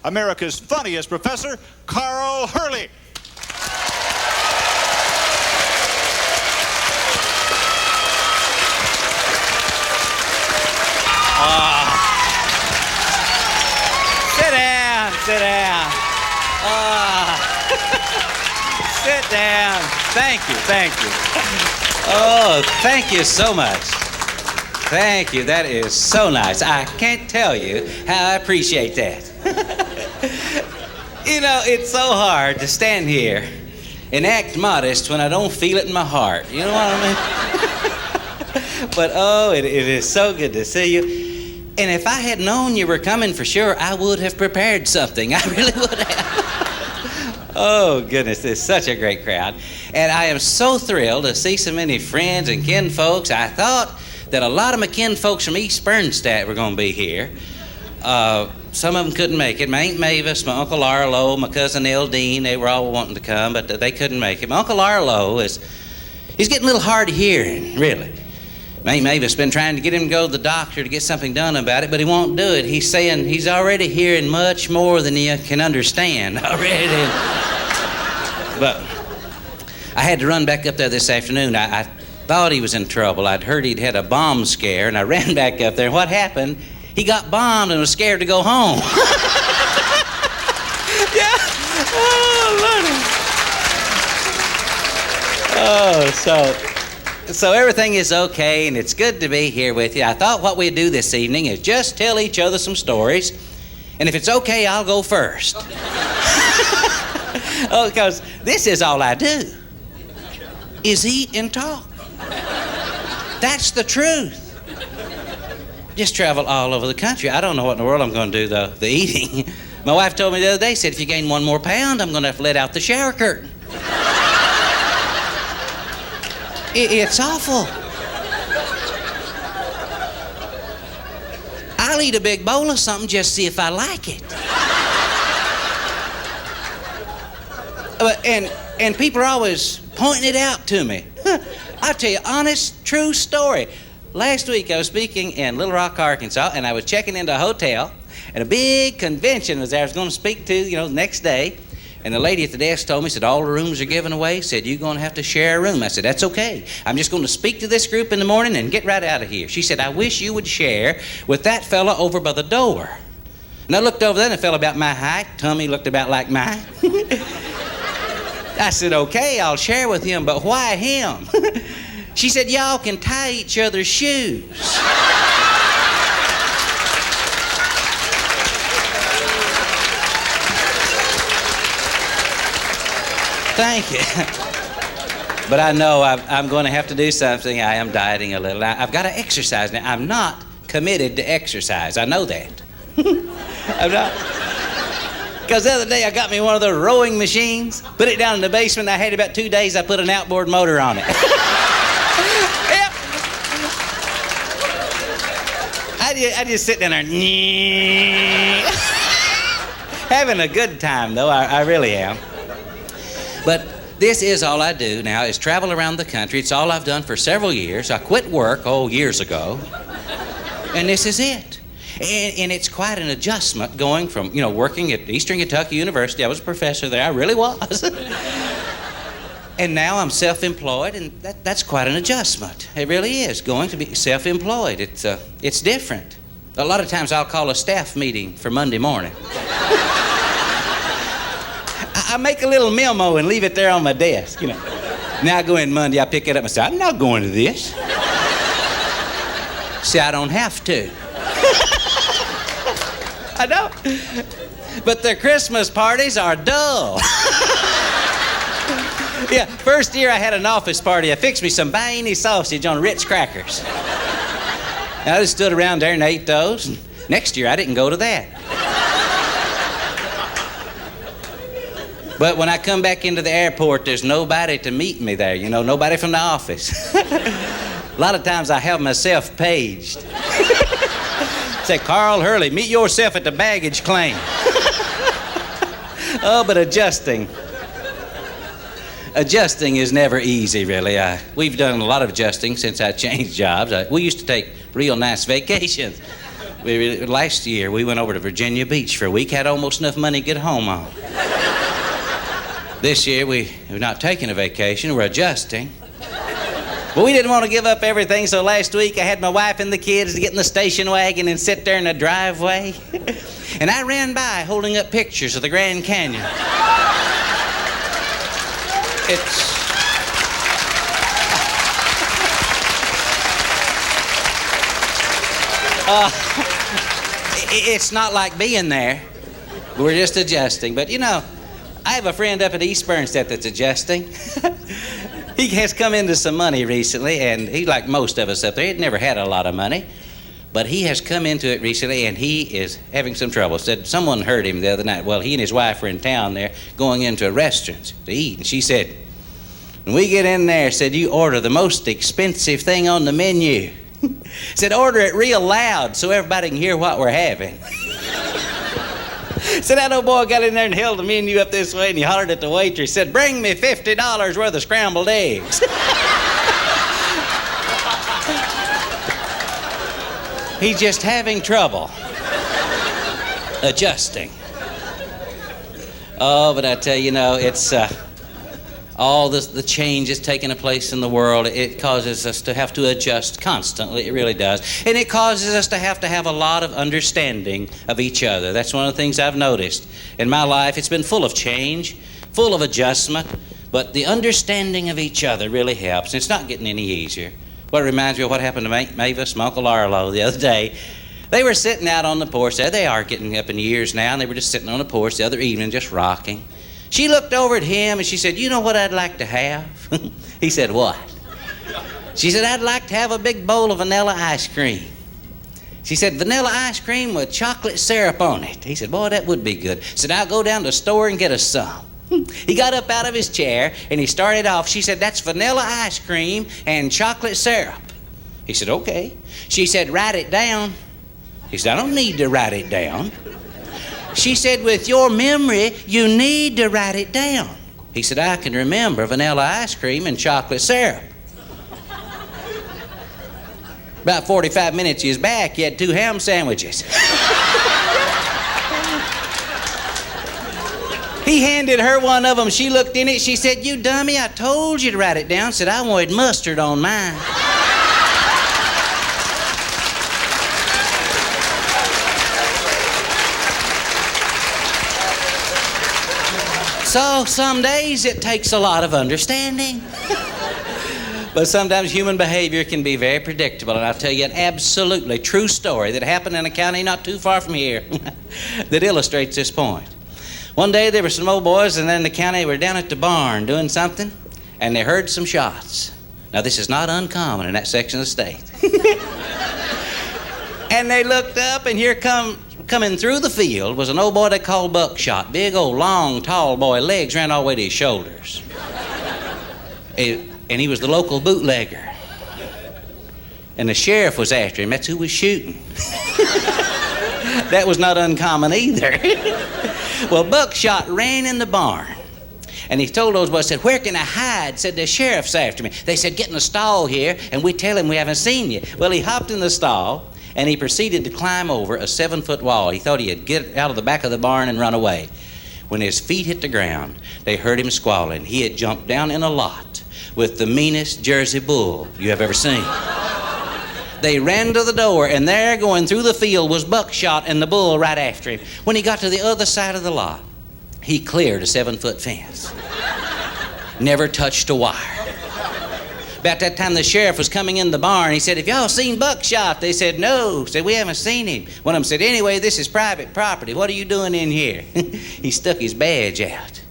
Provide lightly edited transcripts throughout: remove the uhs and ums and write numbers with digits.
America's funniest professor, Carl Hurley. Sit down, sit down. Sit down. Thank you, thank you. Oh, thank you so much. Thank you, that is so nice. I can't tell you how I appreciate that. You know, it's so hard to stand here and act modest when I don't feel it in my heart. You know what I mean? But oh, it is so good to see you. And if I had known you were coming for sure, I would have prepared something. I really would have. Oh, goodness, it's such a great crowd. And I am so thrilled to see so many friends and kin folks. I thought that a lot of my kin folks from East Bernstadt were going to be here. Some of them couldn't make it. My Aunt Mavis, my Uncle Arlo, my cousin Eldine, they were all wanting to come, but they couldn't make it. My Uncle Arlo he's getting a little hard of hearing, really. My Aunt Mavis has been trying to get him to go to the doctor to get something done about it, but he won't do it. He's saying he's already hearing much more than you can understand already. But I had to run back up there this afternoon. I thought he was in trouble. I'd heard he'd had a bomb scare, and I ran back up there. And what happened? He got bombed and was scared to go home. Yeah. Oh, Lordy. Oh, so everything is okay, and it's good to be here with you. I thought what we'd do this evening is just tell each other some stories, and if it's okay, I'll go first. Oh, because this is all I do, is eat and talk. That's the truth. Just travel all over the country. I don't know what in the world I'm going to do, though, the eating. My wife told me the other day, said, if you gain 1 more pound, I'm going to have to let out the shower curtain. It's awful. I'll eat a big bowl of something just to see if I like it. And people are always pointing it out to me. I'll tell you, honest, true story. Last week I was speaking in Little Rock, Arkansas, and I was checking into a hotel, and a big convention was there I was going to speak to, the next day. And the lady at the desk told me, said, all the rooms are given away. Said, you're going to have to share a room. I said, that's okay. I'm just going to speak to this group in the morning and get right out of here. She said, I wish you would share with that fella over by the door. And I looked over there, and a fella about my height. Tummy looked about like mine. I said, okay, I'll share with him, but why him? She said, y'all can tie each other's shoes. Thank you. But I know I'm going to have to do something. I am dieting a little. I've got to exercise now. I'm not committed to exercise. I know that. I'm not. Because the other day I got me one of the rowing machines, put it down in the basement. I had it about 2 days. I put an outboard motor on it. Yep. I just sit down there, having a good time, though. I really am. But this is all I do now, is travel around the country. It's all I've done for several years. I quit work, years ago. And this is it. And it's quite an adjustment going from, working at Eastern Kentucky University. I was a professor there. I really was. And now I'm self-employed, and that's quite an adjustment. It really is, going to be self-employed. It's different. A lot of times I'll call a staff meeting for Monday morning. I make a little memo and leave it there on my desk, Now I go in Monday, I pick it up and say, I'm not going to this. See, I don't have to. I don't. But their Christmas parties are dull. Yeah, first year I had an office party. I fixed me some Viennese sausage on Ritz crackers. And I just stood around there and ate those. And next year I didn't go to that. But when I come back into the airport, there's nobody to meet me there, nobody from the office. A lot of times I have myself paged. Say, Carl Hurley, meet yourself at the baggage claim. Oh, but adjusting is never easy, really. We've done a lot of adjusting since I changed jobs. We used to take real nice vacations. Last year, we went over to Virginia Beach for a week, had almost enough money to get home on. This year, we're not taking a vacation, we're adjusting. But we didn't want to give up everything, so last week I had my wife and the kids to get in the station wagon and sit there in the driveway. And I ran by holding up pictures of the Grand Canyon. It's not like being there. We're just adjusting. But you know, I have a friend up at East Bernstedt that's adjusting. He has come into some money recently, and he, like most of us up there, he'd never had a lot of money. But he has come into it recently, and he is having some trouble. Said someone heard him the other night. Well, he and his wife were in town there going into a restaurant to eat. And she said, when we get in there, said, you order the most expensive thing on the menu. Said, order it real loud so everybody can hear what we're having. So that old boy got in there and held the menu up this way, and he hollered at the waitress, said, bring me $50 worth of scrambled eggs. He's just having trouble adjusting. Oh, but I tell you, it's all the change that's taking place in the world. It causes us to have to adjust constantly. It really does. And it causes us to have a lot of understanding of each other. That's one of the things I've noticed in my life. It's been full of change, full of adjustment, but the understanding of each other really helps. It's not getting any easier. Well, it reminds me of what happened to Mavis and Uncle Arlo the other day. They were sitting out on the porch. They are getting up in years now, and they were just sitting on the porch the other evening, just rocking. She looked over at him, and she said, you know what I'd like to have? He said, what? She said, I'd like to have a big bowl of vanilla ice cream. She said, vanilla ice cream with chocolate syrup on it. He said, boy, that would be good. Said, I'll go down to the store and get us some. He got up out of his chair, and he started off. She said, that's vanilla ice cream and chocolate syrup. He said, okay. She said, write it down. He said, I don't need to write it down. She said, with your memory, you need to write it down. He said, I can remember vanilla ice cream and chocolate syrup. About 45 minutes he was back, he had 2 ham sandwiches. He handed her one of them. She looked in it. She said, you dummy, I told you to write it down. Said, I wanted mustard on mine. So some days it takes a lot of understanding. But sometimes human behavior can be very predictable. And I'll tell you an absolutely true story that happened in a county not too far from here that illustrates this point. One day there were some old boys, and then in the county were down at the barn doing something, and they heard some shots. Now this is not uncommon in that section of the state. And they looked up, and here coming through the field was an old boy they called Buckshot. Big old long tall boy, legs ran all the way to his shoulders. And he was the local bootlegger. And the sheriff was after him. That's who was shooting. That was not uncommon either. Well, Buckshot ran in the barn, and he told those boys, said, where can I hide? Said, the sheriff's after me. They said, get in the stall here, and we tell him we haven't seen you. Well, he hopped in the stall, and he proceeded to climb over a 7-foot wall. He thought he'd get out of the back of the barn and run away. When his feet hit the ground, they heard him squalling. He had jumped down in a lot with the meanest Jersey bull you have ever seen. They ran to the door, and there going through the field was Buckshot and the bull right after him. When he got to the other side of the lot, he cleared a 7-foot fence. Never touched a wire. About that time, the sheriff was coming in the barn. He said, have y'all seen Buckshot? They said, no. Said, we haven't seen him. One of them said, anyway, this is private property. What are you doing in here? He stuck his badge out.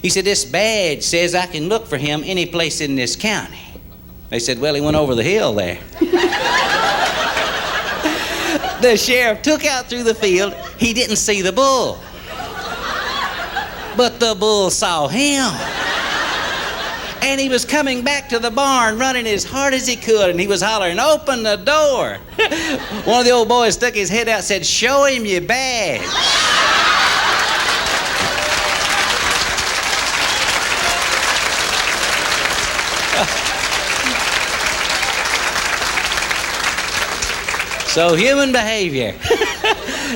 He said, this badge says I can look for him any place in this county. They said, well, he went over the hill there. The sheriff took out through the field. He didn't see the bull. But the bull saw him. And he was coming back to the barn running as hard as he could, and he was hollering, open the door. One of the old boys stuck his head out and said, show him your badge. So human behavior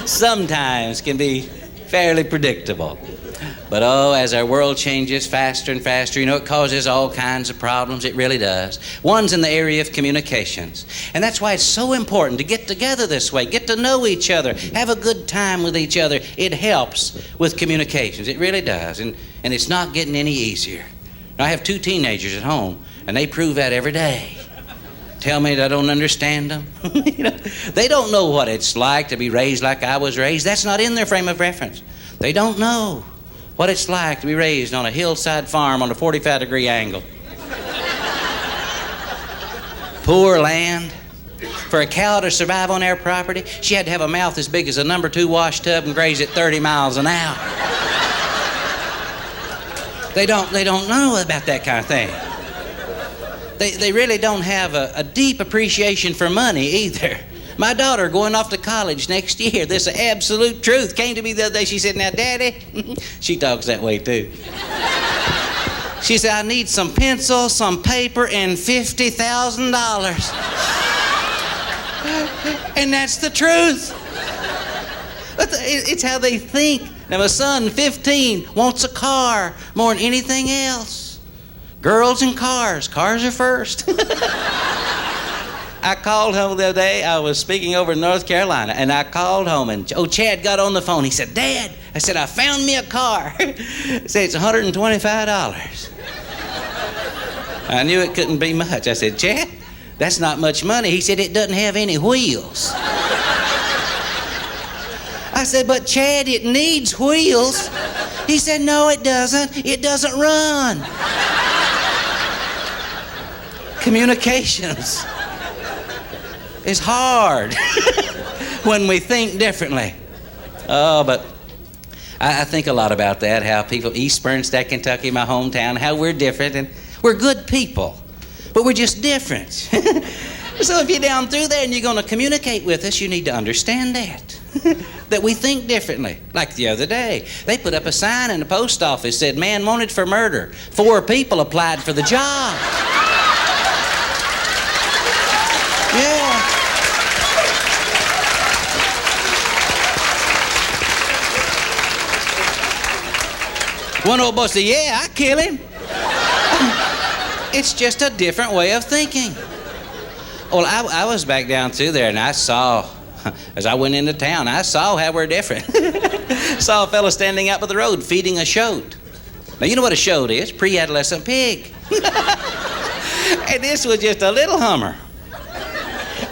sometimes can be fairly predictable. But as our world changes faster and faster, it causes all kinds of problems. It really does. One's in the area of communications. And that's why it's so important to get together this way, get to know each other, have a good time with each other. It helps with communications. It really does. And it's not getting any easier. Now, I have 2 teenagers at home, and they prove that every day. Tell me that I don't understand them. They don't know what it's like to be raised like I was raised. That's not in their frame of reference. They don't know what it's like to be raised on a hillside farm on a 45-degree angle. Poor land. For a cow to survive on our property, she had to have a mouth as big as a number 2 wash tub and graze at 30 miles an hour. They don't know about that kind of thing. They really don't have a deep appreciation for money either. My daughter going off to college next year, this is absolute truth, came to me the other day. She said, "Now, Daddy," she talks that way too. She said, "I need some pencil, some paper, and $50,000. And that's the truth. It's how they think. Now, my son, 15, wants a car more than anything else. Girls and cars. Cars are first. I called home the other day. I was speaking over in North Carolina, and I called home, and Chad got on the phone. He said, "Dad," I said, "I found me a car." He said, "It's $125. I knew it couldn't be much. I said, "Chad, that's not much money." He said, "It doesn't have any wheels." I said, "But Chad, it needs wheels." He said, "No, it doesn't. It doesn't run." Communications is hard when we think differently. But I think a lot about that, how people, East Bernstein, Kentucky, my hometown, how we're different, and we're good people, but we're just different. So if you're down through there and you're going to communicate with us, you need to understand that, that we think differently. Like the other day, they put up a sign in the post office, said, "Man wanted for murder." 4 people applied for the job. Yeah. One old boy said, "Yeah, I kill him." It's just a different way of thinking. Well, I was back down through there, and I saw, as I went into town, I saw how we're different. Saw a fellow standing out by the road feeding a shoat. Now, you know what a shoat is? Pre-adolescent pig. And this was just a little Hummer.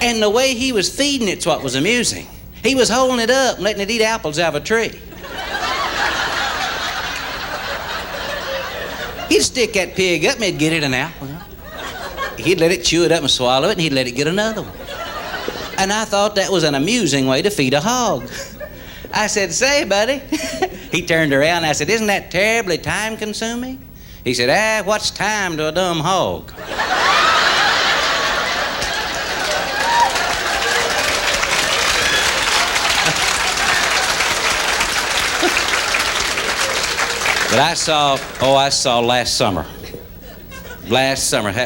And the way he was feeding it's what was amusing. He was holding it up and letting it eat apples out of a tree. He'd stick that pig up and he'd get it an apple. He'd let it chew it up and swallow it, and he'd let it get another one. And I thought that was an amusing way to feed a hog. I said, "Say, buddy." He turned around and I said, "Isn't that terribly time-consuming?" He said, "What's time to a dumb hog?" But I saw last summer,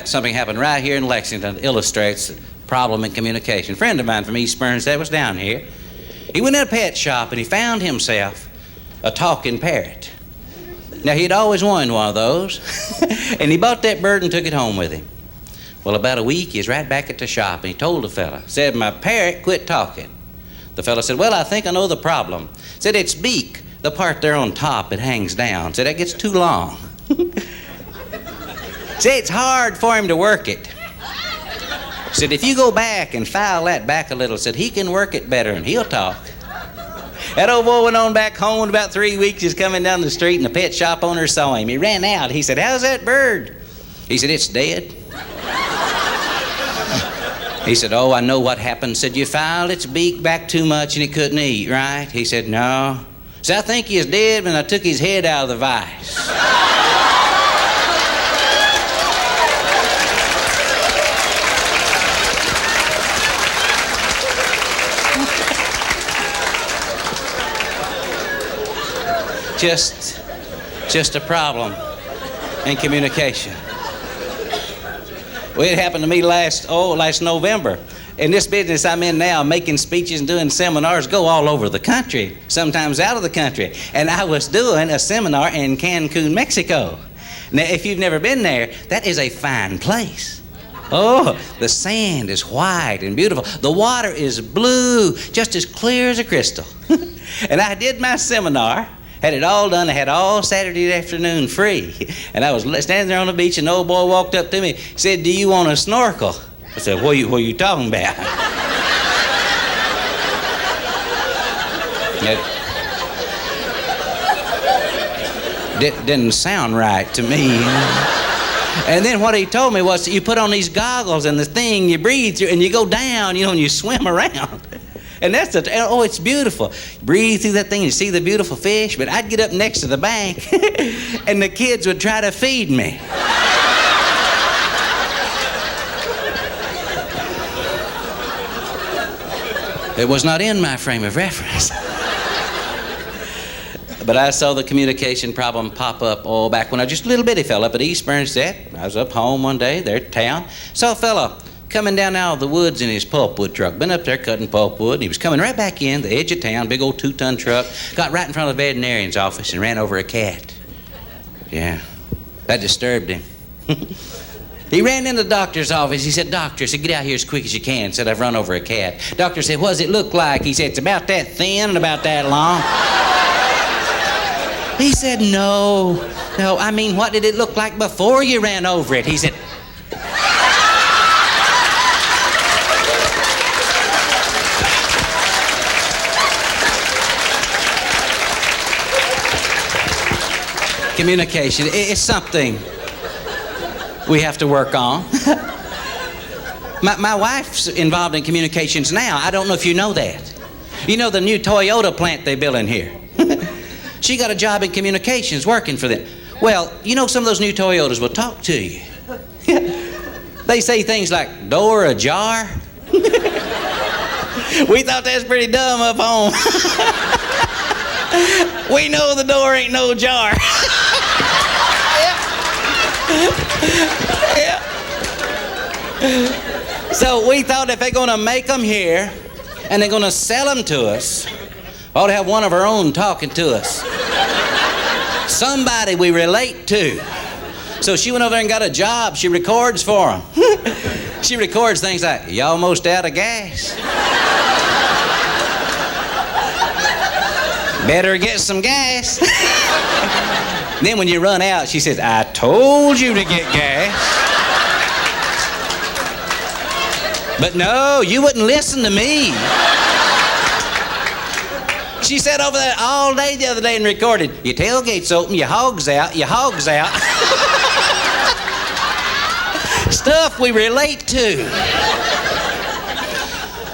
something happened right here in Lexington that illustrates the problem in communication. A friend of mine from East Bernstein was down here. He went in a pet shop and he found himself a talking parrot. Now, he'd always wanted one of those, and he bought that bird and took it home with him. Well, about a week, he was right back at the shop, and he told the fella, said, "My parrot quit talking." The fella said, "Well, I think I know the problem." Said, "Its beak, the part there on top, it hangs down." Said, "That gets too long." Said, "It's hard for him to work it." Said, "If you go back and file that back a little," said, "he can work it better and he'll talk." That old boy went on back home. In about 3 weeks, he's coming down the street, and the pet shop owner saw him. He ran out. He said, "How's that bird?" He said, "It's dead." He said, "Oh, I know what happened." Said, "You filed its beak back too much and it couldn't eat, right?" He said, "No." Said, "I think he is dead when I took his head out of the vise." Just a problem in communication. Well, it happened to me last November. In this business I'm in now, making speeches and doing seminars, go all over the country, sometimes out of the country. And I was doing a seminar in Cancun, Mexico. Now, if you've never been there, that is a fine place. Oh, the sand is white and beautiful. The water is blue, just as clear as a crystal. And I did my seminar, had it all done. I had all Saturday afternoon free. And I was standing there on the beach, and the old boy walked up to me, said, "Do you want to snorkel?" I said, what are you talking about? It didn't sound right to me. And then what he told me was, you put on these goggles and the thing you breathe through, and you go down, and you swim around. And it's beautiful. Breathe through that thing, you see the beautiful fish. But I'd get up next to the bank, and the kids would try to feed me. It was not in my frame of reference. But I saw the communication problem pop up back when I was just a little bitty fella up at East Bernstead. I was up home one day, there at town. Saw a fella coming down out of the woods in his pulpwood truck. Been up there cutting pulpwood. He was coming right back in, the edge of town, big old 2-ton truck. Got right in front of the veterinarian's office and ran over a cat. Yeah, that disturbed him. He ran in the doctor's office. He said, "Doctor," said, "get out here as quick as you can." Said, "I've run over a cat." Doctor said, "What does it look like?" He said, "It's about that thin and about that long." He said, no, I mean, what did it look like before you ran over it?" He said, communication, it's something we have to work on. My wife's involved in communications now. I don't know if you know that. You know the new Toyota plant they built in here? She got a job in communications working for them. Well, some of those new Toyotas will talk to you. They say things like, "Door ajar." We thought that's pretty dumb up home. We know the door ain't no jar. Yeah. So we thought if they're going to make them here and they're going to sell them to us, ought to have one of our own talking to us. Somebody we relate to. So she went over there and got a job. She records for them. She records things like, "You almost out of gas? Better get some gas." Then when you run out, she says, "I told you to get gas." But no, you wouldn't listen to me. She sat over there all day the other day and recorded, "Your tailgate's open, your hog's out, your hog's out." Stuff we relate to.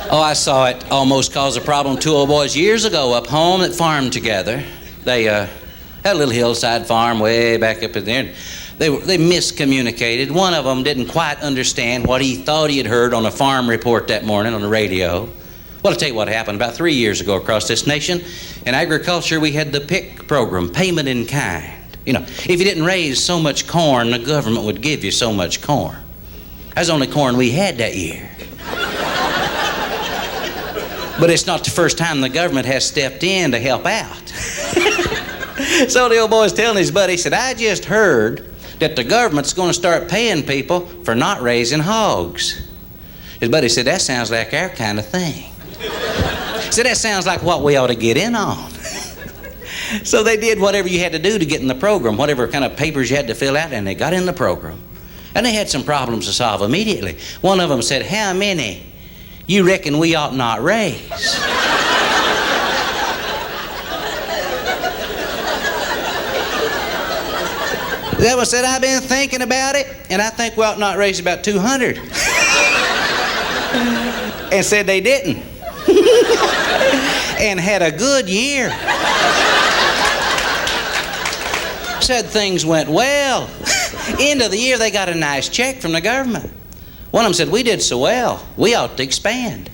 Oh, I saw it almost cause a problem. 2 old boys years ago up home that farmed together. They had a little hillside farm way back up in there. They miscommunicated. One of them didn't quite understand what he thought he had heard on a farm report that morning on the radio. Well, I'll tell you what happened. About 3 years ago across this nation, in agriculture, we had the PIC program, payment in kind. If you didn't raise so much corn, the government would give you so much corn. That's the only corn we had that year. But it's not the first time the government has stepped in to help out. So the old boy's telling his buddy, he said, "I just heard that the government's going to start paying people for not raising hogs." His buddy said, "That sounds like our kind of thing." He said, "That sounds like what we ought to get in on." So they did whatever you had to do to get in the program, whatever kind of papers you had to fill out, and they got in the program. And they had some problems to solve immediately. One of them said, "How many you reckon we ought not raise?" The other one said, "I've been thinking about it, and I think we ought not raise about 200. And said they didn't. And had a good year. Said things went well. End of the year, they got a nice check from the government. One of them said, "We did so well, we ought to expand."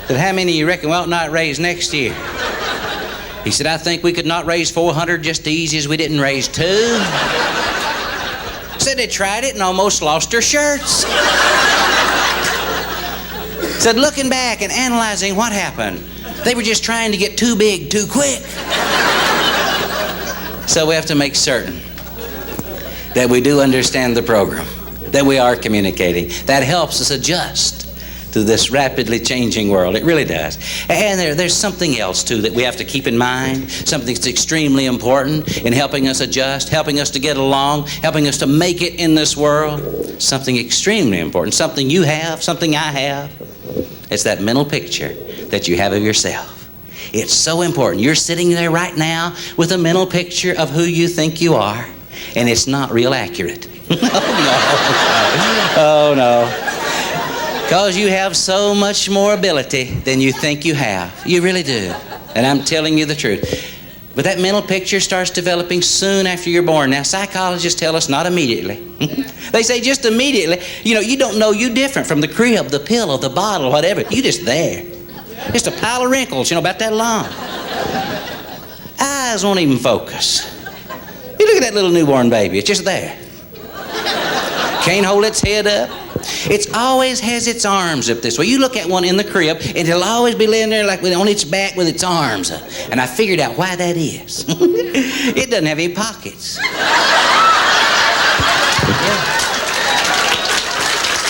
Said, "How many you reckon we ought not raise next year?" He said, "I think we could not raise 400 just as easy as we didn't raise 2. Said they tried it and almost lost their shirts. Said looking back and analyzing what happened, they were just trying to get too big too quick. So we have to make certain that we do understand the program, that we are communicating. That helps us adjust to this rapidly changing world. It really does. And there's something else, too, that we have to keep in mind, something that's extremely important in helping us adjust, helping us to get along, helping us to make it in this world. Something extremely important, something you have, something I have. It's that mental picture that you have of yourself. It's so important. You're sitting there right now with a mental picture of who you think you are, and it's not real accurate. Oh, no. Because you have so much more ability than you think you have. You really do. And I'm telling you the truth. But that mental picture starts developing soon after you're born. Now, psychologists tell us not immediately. They say just immediately. You know, you don't know you different from the crib, the pillow, the bottle, whatever. You just there. Just a pile of wrinkles, you know, about that long. Eyes won't even focus. You look at that little newborn baby. It's just there. Can't hold its head up. It always has its arms up this way. You look at one in the crib, and it'll always be laying there like on its back with its arms up. And I figured out why that is. It doesn't have any pockets.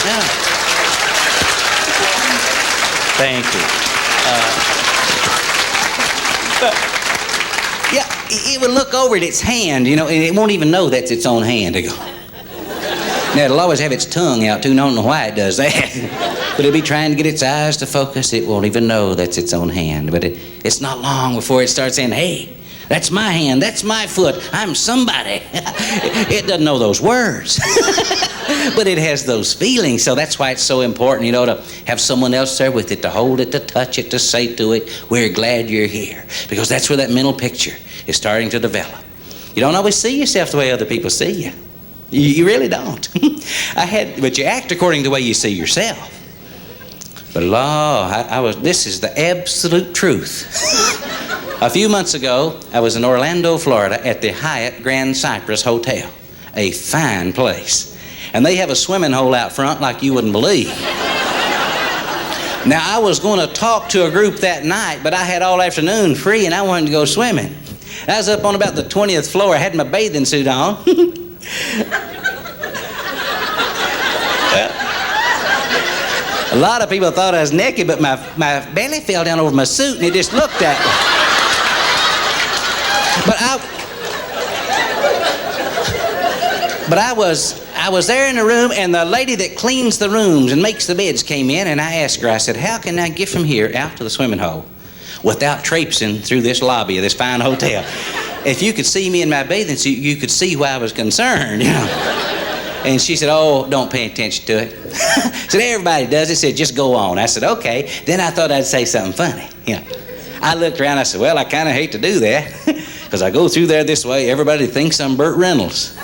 Yeah. Thank you. Yeah, it would look over at its hand, you know, and it won't even know that's its own hand. It go. Now, it'll always have its tongue out, too, and I don't know why it does that. But it'll be trying to get its eyes to focus. It won't even know that's its own hand. But it's not long before it starts saying, hey, that's my hand, that's my foot, I'm somebody. It doesn't know those words. But it has those feelings, so that's why it's so important, you know, to have someone else there with it, to hold it, to touch it, to say to it, we're glad you're here. Because that's where that mental picture is starting to develop. You don't always see yourself the way other people see you. You really don't. But you act according to the way you see yourself. But this is the absolute truth. A few months ago, I was in Orlando, Florida at the Hyatt Grand Cypress Hotel, a fine place. And they have a swimming hole out front like you wouldn't believe. Now, I was going to talk to a group that night, but I had all afternoon free and I wanted to go swimming. I was up on about the 20th floor. I had my bathing suit on. A lot of people thought I was naked, but my belly fell down over my suit and it just looked at me. But I was there in the room, and the lady that cleans the rooms and makes the beds came in, and I asked her, I said, how can I get from here out to the swimming hole without traipsing through this lobby of this fine hotel? If you could see me in my bathing suit, you could see why I was concerned, you know. And she said, oh, don't pay attention to it. Said, everybody does it. Said, just go on. I said, okay. Then I thought I'd say something funny, you know. I looked around, I said, well, I kind of hate to do that, because I go through there this way, everybody thinks I'm Burt Reynolds.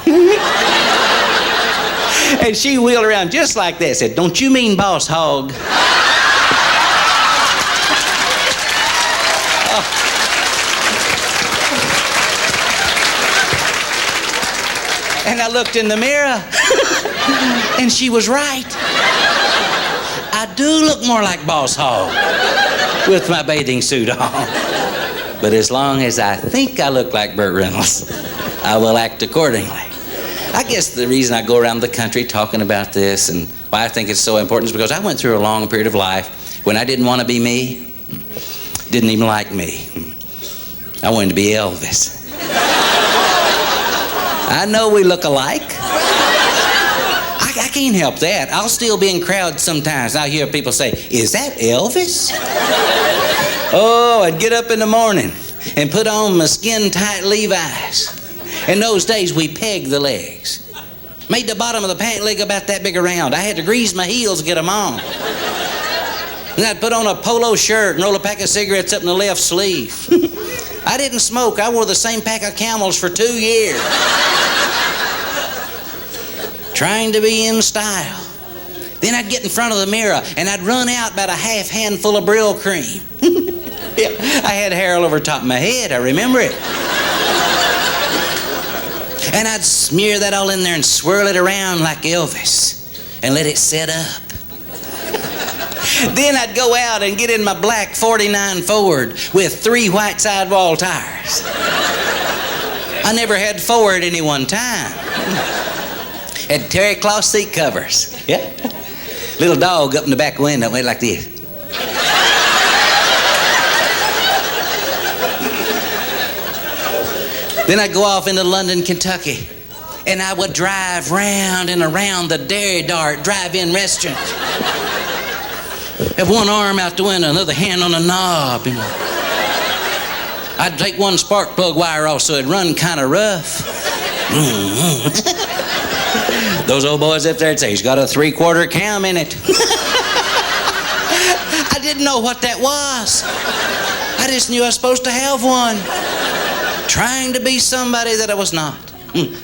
And she wheeled around just like that, said, don't you mean Boss Hog? And I looked in the mirror, and she was right. I do look more like Boss Hog with my bathing suit on. But as long as I think I look like Burt Reynolds, I will act accordingly. I guess the reason I go around the country talking about this and why I think it's so important is because I went through a long period of life when I didn't want to be me, didn't even like me. I wanted to be Elvis. I know we look alike. I can't help that. I'll still be in crowds sometimes. I hear people say, is that Elvis? Oh, I'd get up in the morning and put on my skin-tight Levi's. In those days, we pegged the legs. Made the bottom of the pant leg about that big around. I had to grease my heels to get them on. And I'd put on a polo shirt and roll a pack of cigarettes up in the left sleeve. I didn't smoke. I wore the same pack of Camels for 2 years. Trying to be in style. Then I'd get in front of the mirror and I'd run out about a half handful of Brill cream. Yeah, I had hair all over top of my head. I remember it. And I'd smear that all in there and swirl it around like Elvis and let it set up. Then I'd go out and get in my black 49 Ford with 3 white sidewall tires. I never had 4 at any one time. Had terry cloth seat covers. Yeah. Little dog up in the back window went like this. Then I'd go off into London, Kentucky, and I would drive round and around the Dairy Dart drive-in restaurant. Have one arm out the window, another hand on the knob. I'd take one spark plug wire off so it'd run kind of rough. Those old boys up there would say, he's got a 3/4 cam in it. I didn't know what that was. I just knew I was supposed to have one. Trying to be somebody that I was not.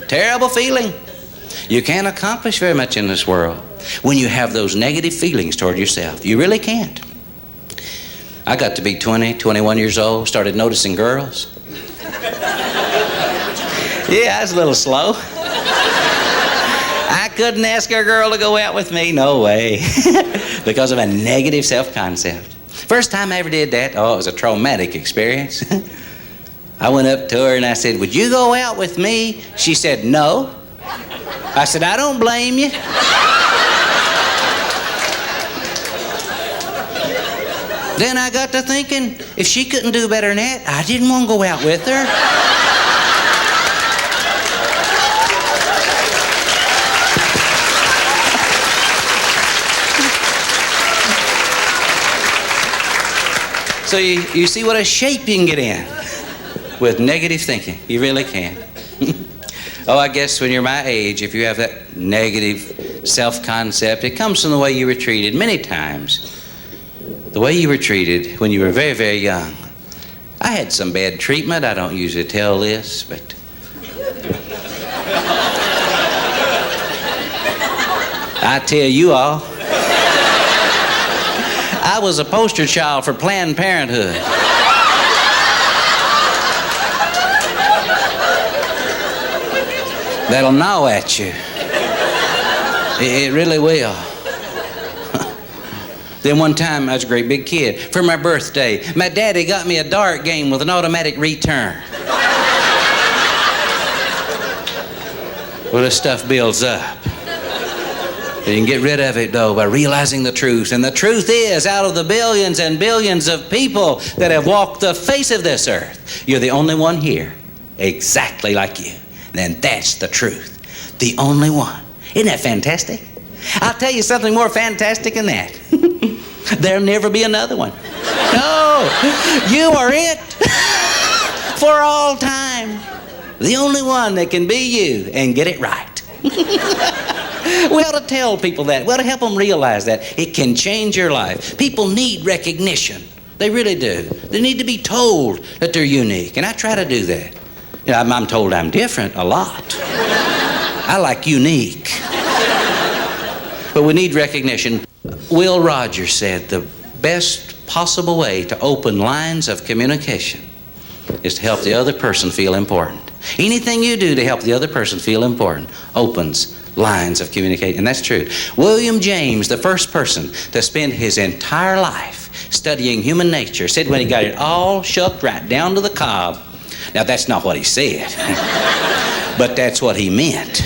Terrible feeling. You can't accomplish very much in this world when you have those negative feelings toward yourself. You really can't. I got to be 20, 21 years old, started noticing girls. Yeah, I was a little slow. I couldn't ask a girl to go out with me, no way. Because of a negative self-concept. First time I ever did that, it was a traumatic experience. I went up to her and I said, would you go out with me? She said, no. I said, I don't blame you. Then I got to thinking, if she couldn't do better than that, I didn't want to go out with her. So you see what a shape you can get in with negative thinking. You really can. Oh, I guess when you're my age, if you have that negative self-concept, it comes from the way you were treated many times. The way you were treated when you were very, very young. I had some bad treatment. I don't usually tell this, but I tell you all. I was a poster child for Planned Parenthood. That'll gnaw at you. It really will. Then one time, I was a great big kid. For my birthday, my daddy got me a dart game with an automatic return. Well, this stuff builds up. You can get rid of it, though, by realizing the truth. And the truth is, out of the billions and billions of people that have walked the face of this earth, you're the only one here exactly like you. And that's the truth. The only one. Isn't that fantastic? I'll tell you something more fantastic than that. There'll never be another one. No, you are it for all time. The only one that can be you and get it right. We ought to tell people that. We ought to help them realize that. It can change your life. People need recognition. They really do. They need to be told that they're unique. And I try to do that. You know, I'm told I'm different a lot. I like unique. But we need recognition. Will Rogers said the best possible way to open lines of communication is to help the other person feel important. Anything you do to help the other person feel important opens lines of communication, and that's true. William James, the first person to spend his entire life studying human nature, said when he got it all shucked right down to the cob. Now, that's not what he said, but that's what he meant.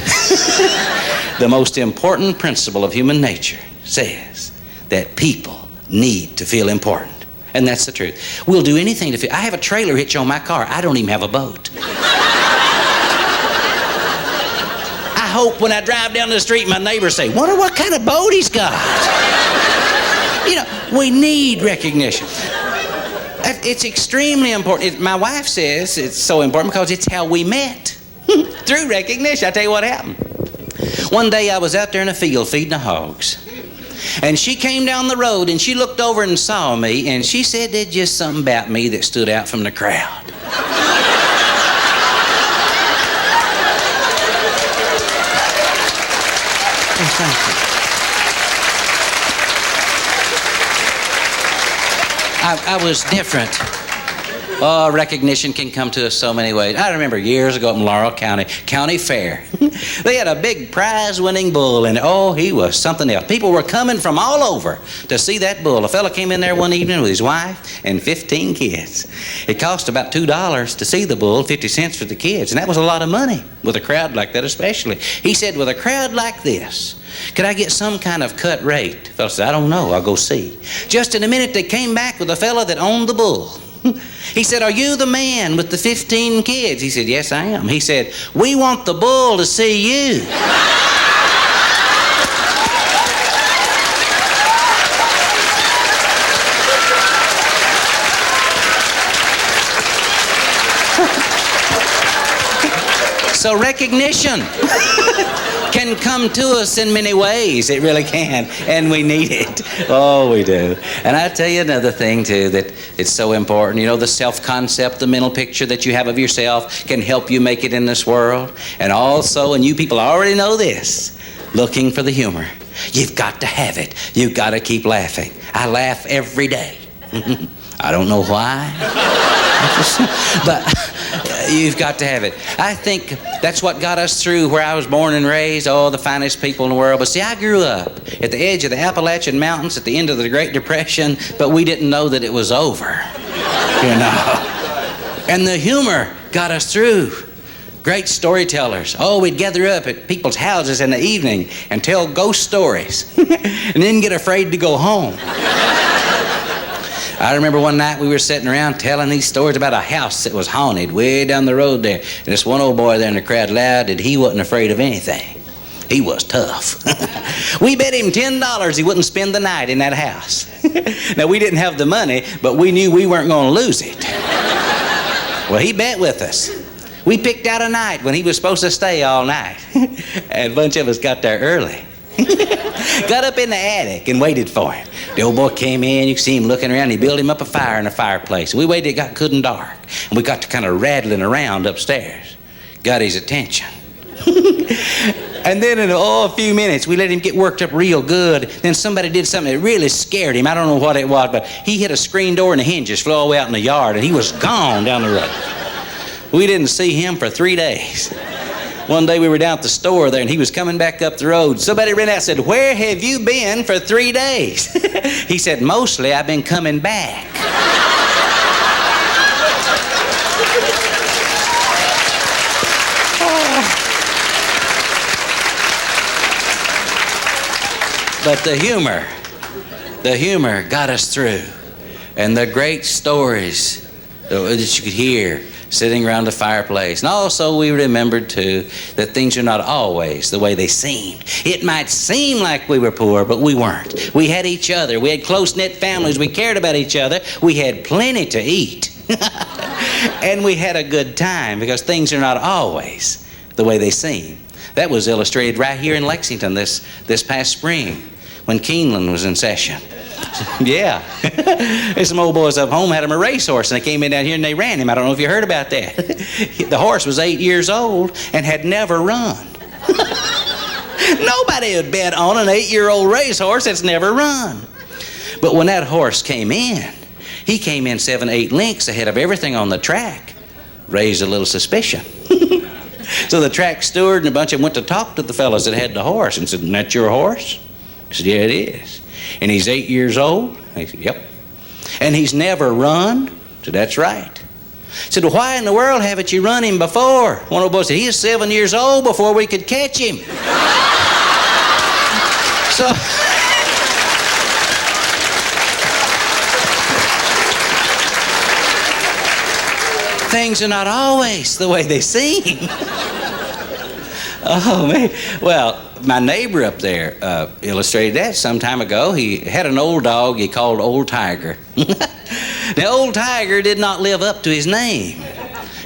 The most important principle of human nature says that people need to feel important. And that's the truth. We'll do anything to feel. I have a trailer hitch on my car. I don't even have a boat. I hope when I drive down the street, my neighbors say, wonder what kind of boat he's got. You know, we need recognition. It's extremely important. My wife says it's so important because it's how we met. Through recognition. I tell you what happened. One day I was out there in a field feeding the hogs. And she came down the road and she looked over and saw me and she said there's just something about me that stood out from the crowd. Oh, thank you. I was different. Oh, recognition can come to us so many ways. I remember years ago in Laurel County, county fair. They had a big prize-winning bull, and oh, he was something else. People were coming from all over to see that bull. A fella came in there one evening with his wife and 15 kids. It cost about $2 to see the bull, 50 cents for the kids, and that was a lot of money with a crowd like that especially. He said, with a crowd like this, could I get some kind of cut rate? The fella said, I don't know, I'll go see. Just in a minute, they came back with a fella that owned the bull. He said, are you the man with the 15 kids? He said, yes, I am. He said, we want the bull to see you. So recognition can come to us in many ways. It really can, and we need it. Oh, we do. And I tell you another thing too that it's so important. You know, the self-concept, the mental picture that you have of yourself can help you make it in this world. And also, and you people already know this, looking for the humor. You've got to have it. You've got to keep laughing. I laugh every day. I don't know why, but you've got to have it. I think that's what got us through where I was born and raised, the finest people in the world. But see, I grew up at the edge of the Appalachian Mountains at the end of the Great Depression, but we didn't know that it was over, you know. And the humor got us through. Great storytellers. We'd gather up at people's houses in the evening and tell ghost stories and then get afraid to go home. I remember one night we were sitting around telling these stories about a house that was haunted way down the road there. And this one old boy there in the crowd laughed that he wasn't afraid of anything. He was tough. We bet him $10 he wouldn't spend the night in that house. Now, we didn't have the money, but we knew we weren't going to lose it. Well, he bet with us. We picked out a night when he was supposed to stay all night. And a bunch of us got there early. Got up in the attic and waited for him. The old boy came in, you could see him looking around. He built him up a fire in the fireplace. We waited, it got good and dark. And we got to kind of rattling around upstairs. Got his attention. And then in a few minutes, we let him get worked up real good. Then somebody did something that really scared him. I don't know what it was, but he hit a screen door and the hinges flew all the way out in the yard, and he was gone down the road. We didn't see him for 3 days. One day we were down at the store there, and he was coming back up the road. Somebody ran out and said, where have you been for 3 days? He said, mostly I've been coming back. But the humor got us through. And the great stories that you could hear sitting around the fireplace. And also we remembered too that things are not always the way they seemed. It might seem like we were poor, but we weren't. We had each other. We had close-knit families. We cared about each other. We had plenty to eat. And we had a good time because things are not always the way they seem. That was illustrated right here in Lexington this past spring when Keeneland was in session. Yeah. There's some old boys up home had him a racehorse, and they came in down here and they ran him. I don't know if you heard about that. The horse was 8 years old and had never run. Nobody would bet on an 8-year-old racehorse that's never run. But when that horse came in, he came in 7, 8 lengths ahead of everything on the track. Raised a little suspicion. So the track steward and a bunch of them went to talk to the fellas that had the horse and said, isn't that your horse? He said, yeah, it is. And he's 8 years old? He said, yep. And he's never run? I said, that's right. He said, well, why in the world haven't you run him before? One of the boys said, he was 7 years old before we could catch him. So, things are not always the way they seem. Oh, man. Well, my neighbor up there illustrated that some time ago. He had an old dog he called Old Tiger. The Old Tiger did not live up to his name.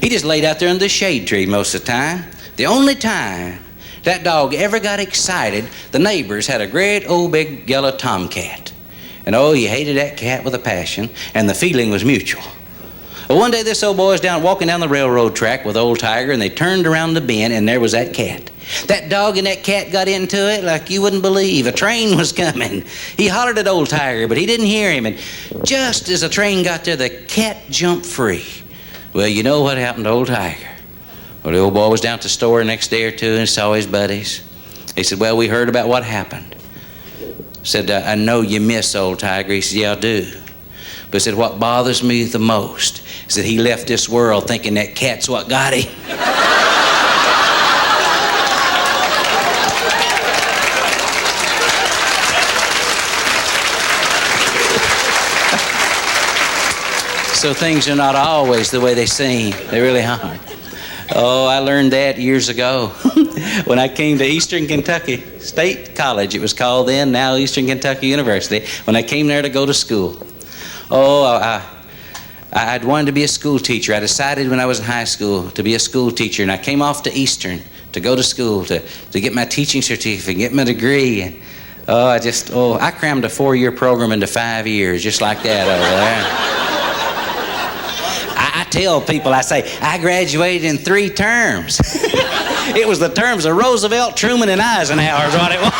He just laid out there under the shade tree most of the time. The only time that dog ever got excited, the neighbors had a great old big yellow tomcat. And he hated that cat with a passion, and the feeling was mutual. Well, one day this old boy was walking down the railroad track with Old Tiger, and they turned around the bend, and there was that cat. That dog and that cat got into it like you wouldn't believe. A train was coming. He hollered at Old Tiger, but he didn't hear him. And just as the train got there, the cat jumped free Well, you know what happened to old Tiger? Well, the old boy was down at the store the next day or two and saw his buddies. He said, well, we heard about what happened. Said, I know you miss old Tiger. He said, yeah, I do. But he said, what bothers me the most is that he left this world thinking that cat's what got him. So things are not always the way they seem. They really aren't. Oh, I learned that years ago when I came to Eastern Kentucky State College. It was called then, now Eastern Kentucky University. When I came there to go to school. Oh, I'd wanted to be a school teacher. I decided when I was in high school to be a school teacher, and I came off to Eastern to go to school to get my teaching certificate, get my degree. And I crammed a 4-year program into 5 years, just like that over there. I tell people, I say, I graduated in 3 terms. It was the terms of Roosevelt, Truman, and Eisenhower is what it was.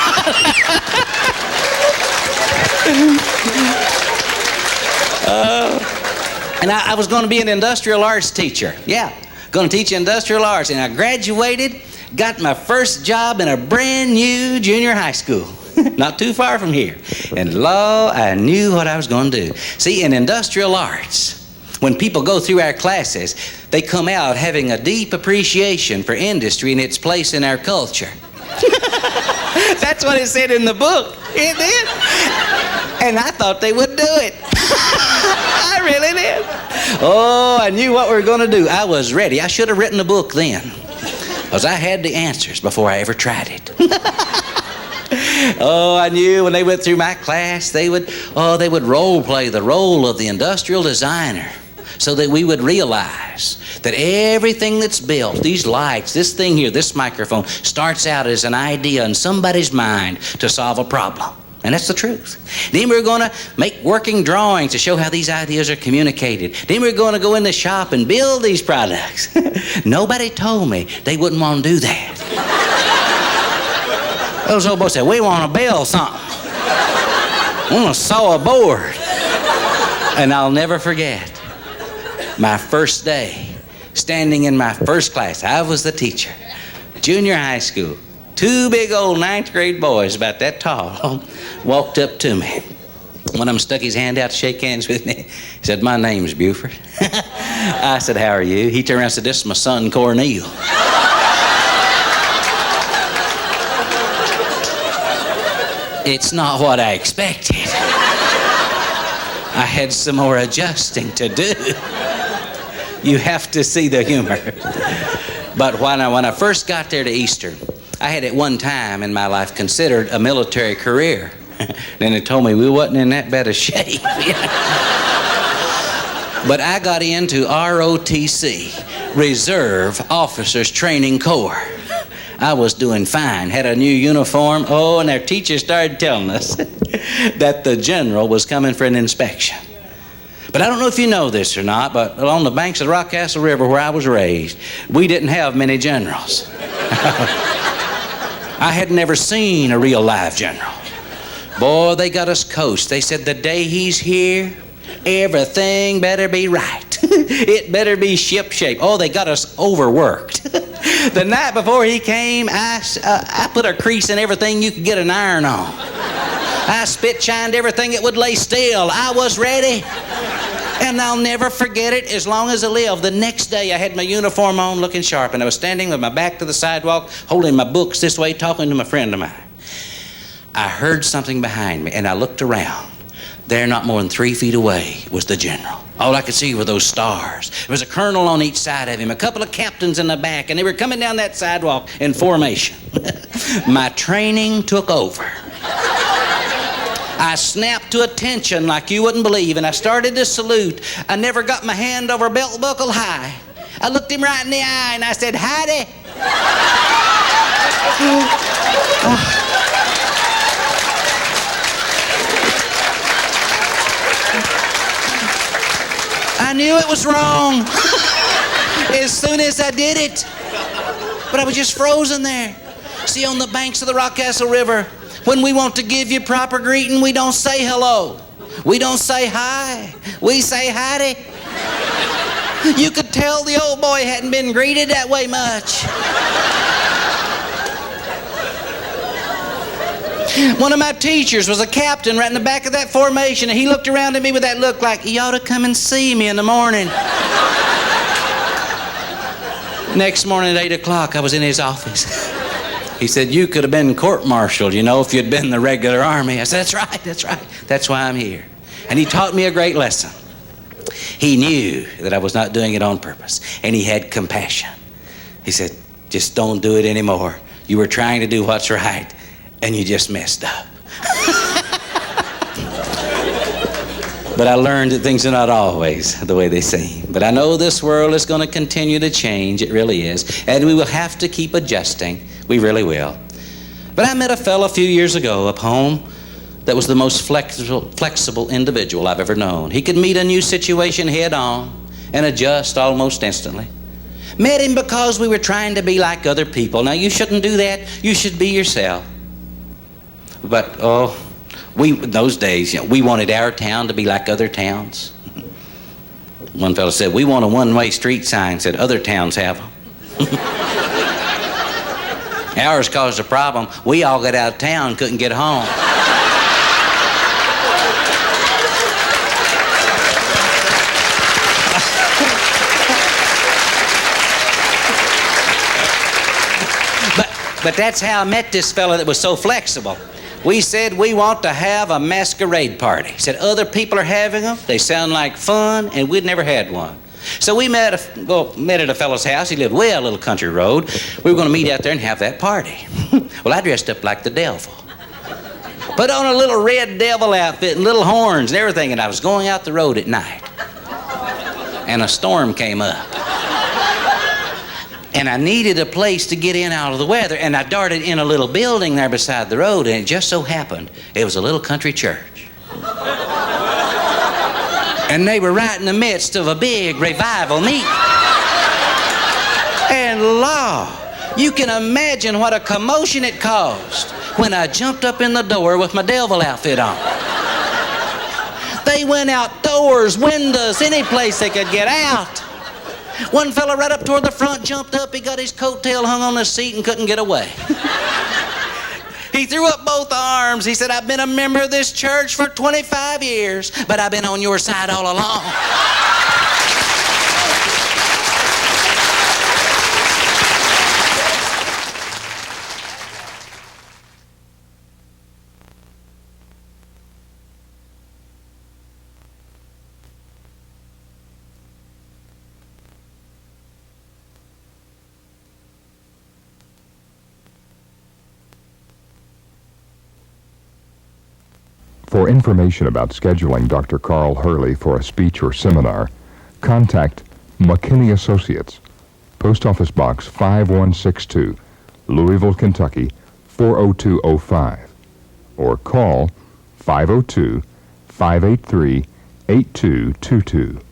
And I was going to be an industrial arts teacher. Yeah, going to teach industrial arts. And I graduated, got my first job in a brand new junior high school. Not too far from here. And lo, I knew what I was going to do. See, in industrial arts, when people go through our classes, they come out having a deep appreciation for industry and its place in our culture. That's what it said in the book. It did. And I thought they would do it. I really did. Oh, I knew what we were going to do. I was ready. I should have written a book then, because I had the answers before I ever tried it. Oh, I knew when they went through my class, they would role play the role of the industrial designer, so that we would realize that everything that's built, these lights, this thing here, this microphone, starts out as an idea in somebody's mind to solve a problem. And that's the truth. Then we're going to make working drawings to show how these ideas are communicated. Then we're going to go in the shop and build these products. Nobody told me they wouldn't want to do that. Those old boys said, we want to build something. We want to saw a board. And I'll never forget my first day, standing in my first class. I was the teacher, junior high school. 2 big old 9th grade boys about that tall walked up to me. One of them stuck his hand out to shake hands with me. He said, my name's Buford. I said, how are you? He turned around and said, this is my son, Cornel. It's not what I expected. I had some more adjusting to do. You have to see the humor. But when I first got there to Eastern, I had at one time in my life considered a military career. Then they told me we wasn't in that bad a shape. But I got into ROTC, Reserve Officers Training Corps. I was doing fine, had a new uniform. Oh, and our teacher started telling us that the general was coming for an inspection. But I don't know if you know this or not, but along the banks of the Rockcastle River where I was raised, we didn't have many generals. I had never seen a real live general. Boy, they got us coached. They said the day he's here, everything better be right. It better be ship-shape. Oh, they got us overworked. The night before he came, I put a crease in everything you could get an iron on. I spit-shined everything that would lay still. I was ready. And I'll never forget it as long as I live. The next day, I had my uniform on looking sharp, and I was standing with my back to the sidewalk, holding my books this way, talking to my friend of mine. I heard something behind me, and I looked around. There, not more than 3 feet away, was the general. All I could see were those stars. There was a colonel on each side of him, a couple of captains in the back, and they were coming down that sidewalk in formation. My training took over. I snapped to attention like you wouldn't believe, and I started to salute. I never got my hand over belt buckle high. I looked him right in the eye, and I said, howdy. I knew it was wrong as soon as I did it. But I was just frozen there. See, on the banks of the Rockcastle River, when we want to give you proper greeting, we don't say hello. We don't say hi. We say howdy. You could tell the old boy hadn't been greeted that way much. One of my teachers was a captain right in the back of that formation, and he looked around at me with that look like, you ought to come and see me in the morning. Next morning at 8 o'clock, I was in his office. He said, you could have been court-martialed, if you'd been in the regular army. I said, that's right. That's why I'm here. And he taught me a great lesson. He knew that I was not doing it on purpose, and he had compassion. He said, just don't do it anymore. You were trying to do what's right, and you just messed up. But I learned that things are not always the way they seem. But I know this world is going to continue to change. It really is. And we will have to keep adjusting. We really will. But I met a fellow a few years ago up home that was the most flexible individual I've ever known. He could meet a new situation head on and adjust almost instantly. Met him because we were trying to be like other people. Now, you shouldn't do that. You should be yourself. But, in those days, we wanted our town to be like other towns. One fellow said, we want a one-way street sign, said other towns have them. Ours caused a problem. We all got out of town, couldn't get home. But that's how I met this fellow that was so flexible. We said we want to have a masquerade party. He said other people are having them. They sound like fun, and we'd never had one. So we met at a fellow's house. He lived way out a little country road. We were going to meet out there and have that party. Well, I dressed up like the devil. Put on a little red devil outfit and little horns and everything, and I was going out the road at night. And a storm came up. And I needed a place to get in out of the weather, and I darted in a little building there beside the road, and it just so happened it was a little country church. And they were right in the midst of a big revival meeting. And law, you can imagine what a commotion it caused when I jumped up in the door with my devil outfit on. They went outdoors, windows, any place they could get out. One fella right up toward the front jumped up. He got his coattail hung on the seat and couldn't get away. He threw up both arms. He said, I've been a member of this church for 25 years, but I've been on your side all along. For information about scheduling Dr. Carl Hurley for a speech or seminar, contact McKinney Associates, Post Office Box 5162, Louisville, Kentucky 40205, or call 502-583-8222.